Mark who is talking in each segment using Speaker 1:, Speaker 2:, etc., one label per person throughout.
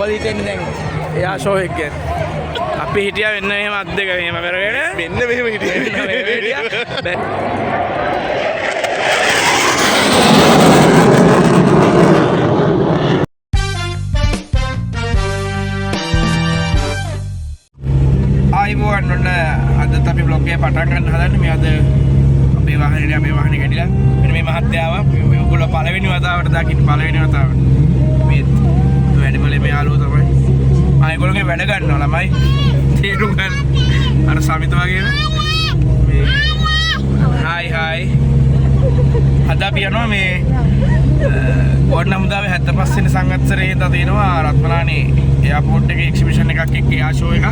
Speaker 1: මොකද හිතෙන්නේ දැන් එයා ෂෝ එක ගැන? අපි හිටියා වෙන්න මෙහෙම අත් දෙක මෙහෙම කරගෙන
Speaker 2: මෙන්න මෙහෙම හිටියා.
Speaker 1: ආයිබෝන් ඔන්න අදත් අපි බ්ලොග් එක පටන් ගන්න හදන්නේ. මේ අද අපේ වාහනේ කැඩිලා මෙන්න මේ මහත්තයාව මේගොල්ලෝ පළවෙනි වතාවට දකින්න පළවෙනි වතාවට මේ වැඩිමලේ මේ යාළුවෝ තමයි. ආයිගොල්ලෝගේ වැඩ ගන්නවා ළමයි. තේරුම් ගන්න. අර සමිත වගේම මේ හායි අද අපි යනවා මේ ගෝඩ් නමුදාවේ 75 වෙනි සංවත්සරයේ හින්දා තියෙනවා රත්මලානේ එයාපෝට් එකේ එක්සිබිෂන් එකක් එක්ක එයා ෂෝ එකක්.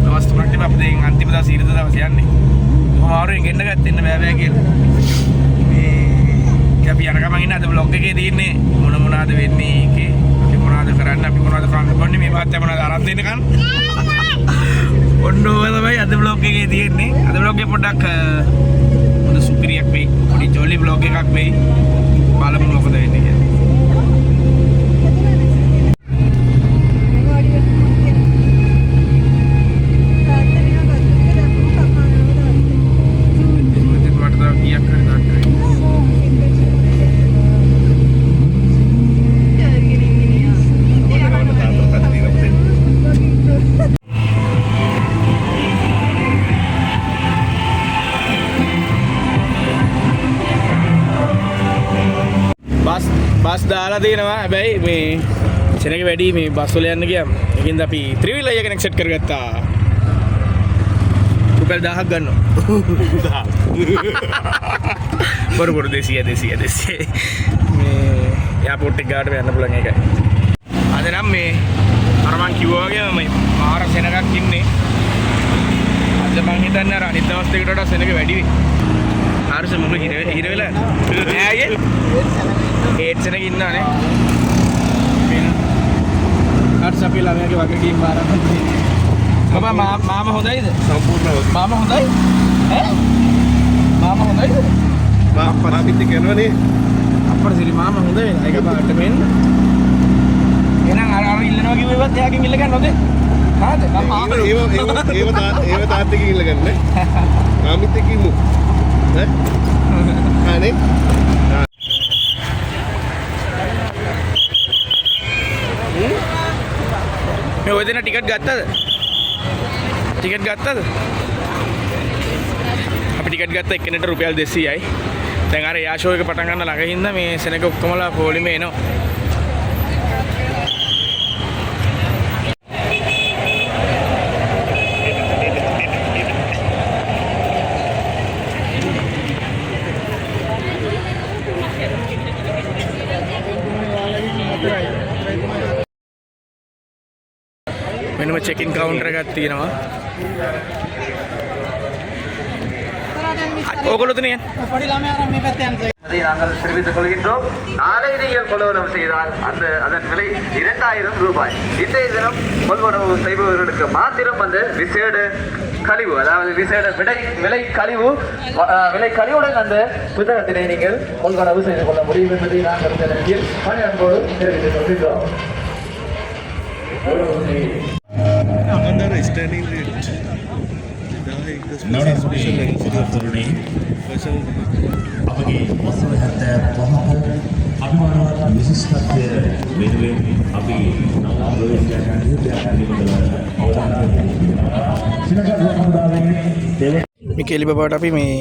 Speaker 1: දවස් 3ක් තිබ්බ අපි දැන් අන්තිම දවස් ඊට දවස් යන්නේ. කොහොම ආරුවෙන් ගෙන්න ගත්තෙන්න බෑ කියලා. මේ අපි යන ගමන් ඉන්න අද බ්ලොග් එකේ තියෙන්නේ මොනවාද වෙන්නේ ඒකේ. අපි මොනවාද කරන්න අපි මොනවාද කරන්න ඕනේ මේ මාත් මොනවාද අරන් දෙන්නකන්. ඔන්න ඔය තමයි අද බ්ලොග් එකේ තියෙන්නේ. අද බ්ලොග් එක පොඩ්ඩක් හොඳ සුපිරියක් වෙයි. පොඩි ජොලි බ්ලොග් එකක් වෙයි. බලමු මොකද වෙන්නේ කියලා. බස් දාලා තියෙනවා. හැබැයි මේ සෙනග වැඩි මේ බස් වල යන්න ගියාම ඒකින්ද අපි ත්‍රිවිල් අය කෙනෙක් සෙට් කරගත්තා. රුපියල් 1000ක් ගන්නවා. බොරු 200 මේ එයාපෝට් එක ගාවට යන්න පුළුවන් එකයි. අද නම් මේ අර මං කිව්වා වගේ මේ මාර සෙනගක් ඉන්නේ. අද මං හිතන්නේ අර අනිත් දවස් දෙකට වඩා සෙනග වැඩි වෙයි. ආරස මොකද හිර වෙලා නෑ අයියේ ඒත් සෙනග ඉන්නවනේ. ආරස අපි ළමයාගේ වගකීම් බාරගන්න. බබා මාමා හොඳයිද? සම්පූර්ණව. මාමා හොඳයි? ඈ? මාමා හොඳයිද? මාමා පිට කරනවනේ. අපර සිරි මාමා හොඳයි. ඒක පාට මෙන්න. එහෙනම් අර ඉල්ලනවා කිව්වෙවත් එයාගෙන් ඉල්ල ගන්න හොඳේ. හරිද? ඒව තාත්තගෙන් ඉල්ල ගන්න. ආමිත් එක්ක ඉමු. අනේ මේ ඔය දෙන ටිකට් ගත්තද? ටිකට් ගත්තද? අපි ටිකට් ගත්ත එක්කෙනෙක්ට රුපියල් 200යි. දැන් අර එයා ෂෝ එක පටන් ගන්න ළඟ හින්දා මේ සෙනග ඔක්කොමලා පොලිමේ එනවා. මෙන්නම චෙකින් කවුන්ටර් එකක් තියෙනවා. ඕගොල්ලෝද නේ? පොඩි ළමයා අර මේ පැත්තේ යන්නේ. அதை நாங்கள் தெரிவித்துக் கொள்கின்றோம். நாளை நீங்கள் கொள்வனவு செய்தால் அதன் விலை 2000 ரூபாய். இன்றைய தினம் கொள்வனவு செய்பவர்களுக்கு மாத்திரம் வந்து விசேட கழிவு, அதாவது விசேட விலை கழிவுடன் அந்த புத்தகத்தினை நீங்கள் கொள்வனவு செய்து கொள்ள முடியும் என்பதை நாங்கள் இந்த நேரத்தில் பணியான்போடு தெரிவித்துக் கொள்கின்றோம்.
Speaker 3: අපගේ වසර 75 අභිමානවත් විශිෂ්ටත්වය වෙනුවෙන් අපි නව ප්‍රවේශයක්
Speaker 1: මිකේලි බබාට අපි මේ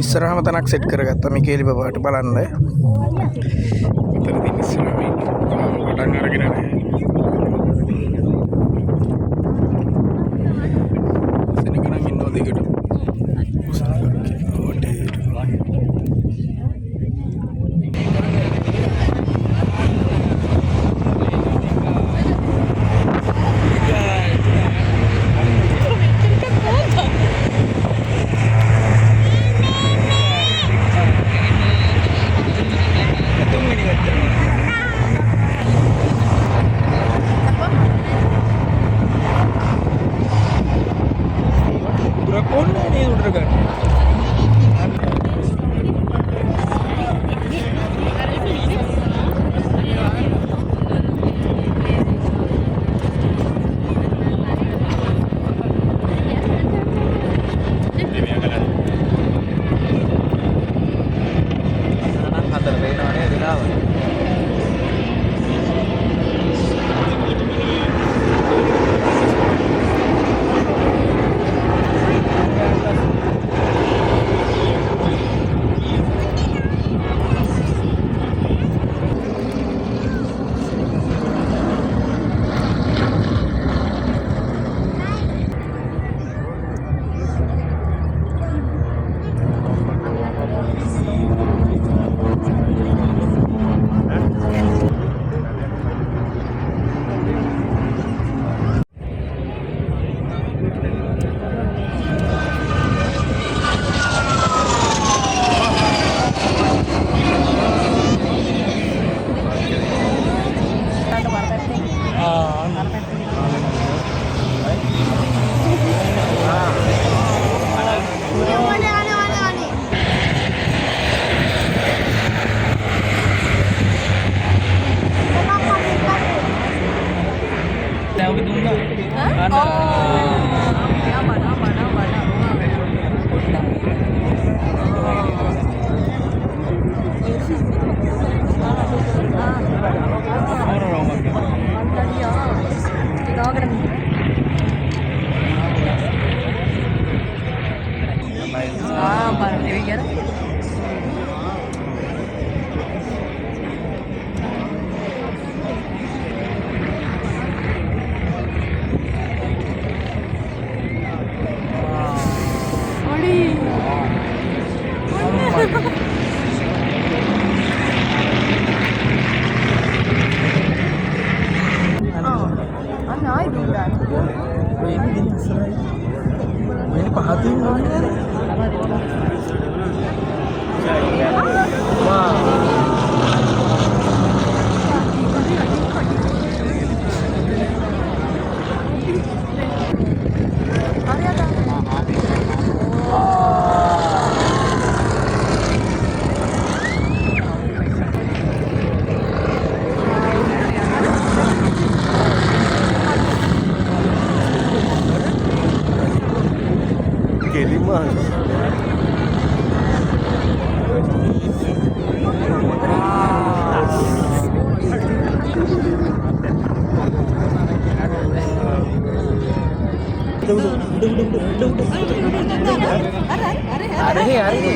Speaker 1: ඉස්සරහම තනක් සෙට් කරගත්තා. මිකේලි බබාට බලන්න. මෙතනදී ඉස්සරහම පටන් අරගෙන නැහැ. සෙනගනම් ඉන්නෝ දෙකට.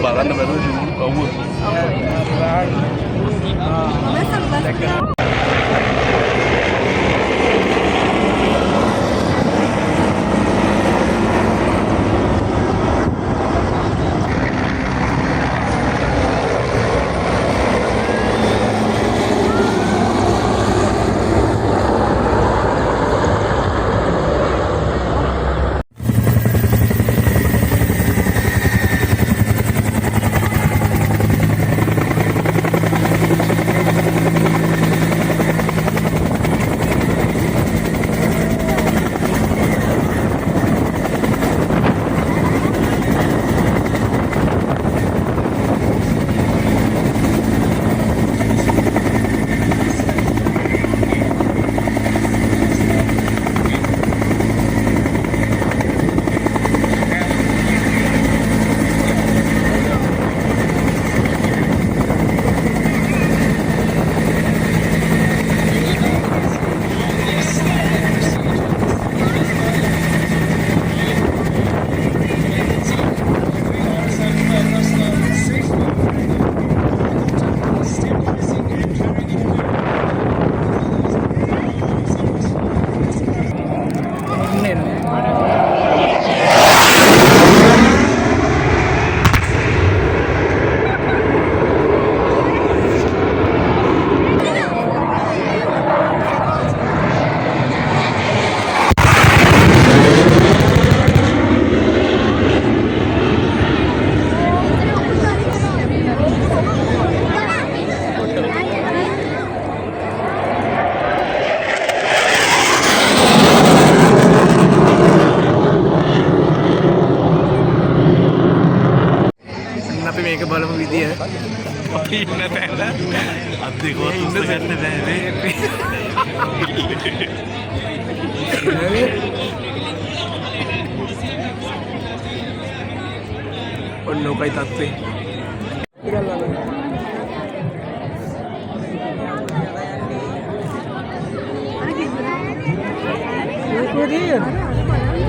Speaker 2: බලන්න බැරුව කවුද?
Speaker 1: මේක බලමු විදිය. අපි ඉන්න තැන
Speaker 2: අද්දේකවත් උස්ස ගන්න බෑ.
Speaker 1: ඔන්න ඔකයි තත්ත්වේ.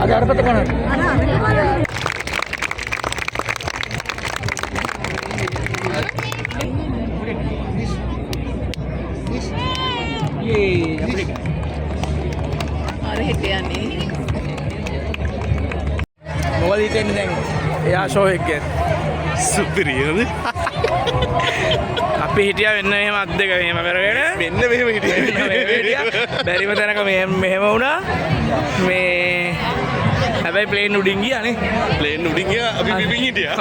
Speaker 4: ada apa tekanan?
Speaker 1: මොකද හිතෙන්නේ දැන්? එයා ෂෝ එක ගැන.
Speaker 2: සුපිරියද?
Speaker 1: අපි හිටියා වෙන්න මෙහෙම අත් දෙක මෙහෙම කරගෙන
Speaker 2: මෙන්න මෙහෙම හිටියා.
Speaker 1: බැරිම තැනක මෙහෙම වුණා. මේ හැබැයි ප්ලේන් උඩින් ගියානේ.
Speaker 2: ප්ලේන් උඩින් ගියා අපි පිපින් හිටියා.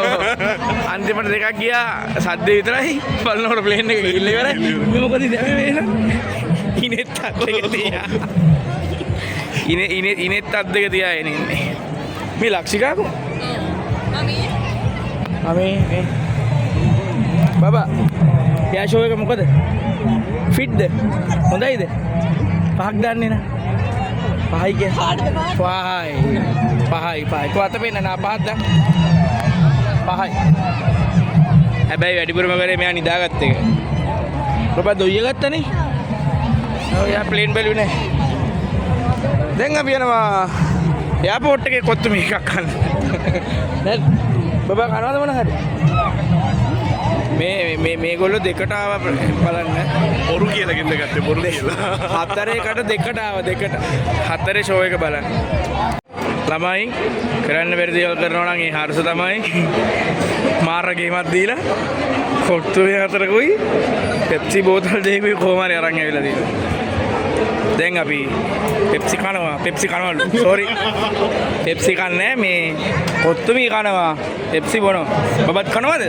Speaker 1: අන්තිමට දෙකක් ගියා සද්දේ විතරයි. බලනකොට ප්ලේන් එක ගිහිල්ලා ඉවරයි. මේ මොකද දැන් මේ ඉනෙත් අත් දෙක තියා. ඉනෙත් අත් දෙක තියාගෙන ඉන්නේ. මේ ලක්ෂිකාකෝ. මේ බබා යා ෂෝ එක මොකද? ෆිට්ද? හොඳයිද? පහක් දාන්නේ නා. පහයි කිය. පහයි. කොහොත පේන්න නා පහක් දාන්න. පහයි. හැබැයි වැඩිපුරම කරේ මෙයා නිදාගත්ත එක. බබා දොයිය ගත්තනේ. ඔව් යා ප්ලේන් බැලුවේ නැහැ. දැන් අපි යනවා එයාපෝට් එකේ කොත්තු මේකක් කන්න. දැන් බබා කනවද මොන හරි? මේගොල්ලෝ දෙකට ආවා බලන්න.
Speaker 2: බොරු කියලා ගෙන්න ගත්තේ බොරු කියලා.
Speaker 1: හතරේකට දෙකට ආවා දෙකට. හතරේ ෂෝ එක බලන්න. ළමයි කරන්න බැරි දේවල් කරනවා නම් ඒ හර්ෂ තමයි. මාර ගේමක් දීලා කොට්ටු මේ හතරකුයි පෙප්සි බෝතල් දෙකකුයි කොහොම හරි අරන් ඇවිල්ලා තියෙනවා. දැන් අපි පෙප්සි කනවලු. සෝරි. පෙප්සි කන්නේ මේ කොත්තු මේ කනවා. පෙප්සි බොනවා. බබත් කනවද?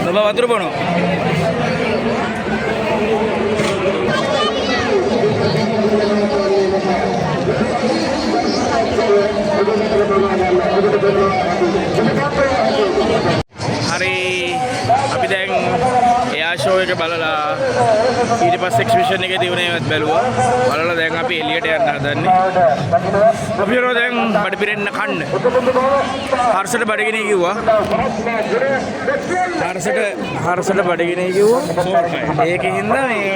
Speaker 1: බබා වතුර බොනවා. හරි අපි දැන් එයා ෂෝ එක බලලා ඊට පස්සේ එක්සිබිෂන් එකේ තිබුණේවත් බැලුවා. බලලා දැන් අපි එළියට යන්න හදන්නේ. අපි යනවා දැන් බඩ පිරෙන්න කන්න. හර්ෂට බඩගිනි කිව්වා. හර්ෂට බඩගිනි කිව්වා. ඒකෙන් මේ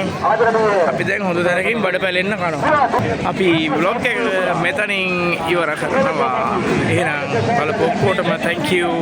Speaker 1: අපි දැන් හොඳ තැනකින් බඩ පැලෙන්න කනවා. අපි vlog එක මෙතනින් ඉවර කරනවා. එහෙනම් බලපු ඔක්කොටම thank you.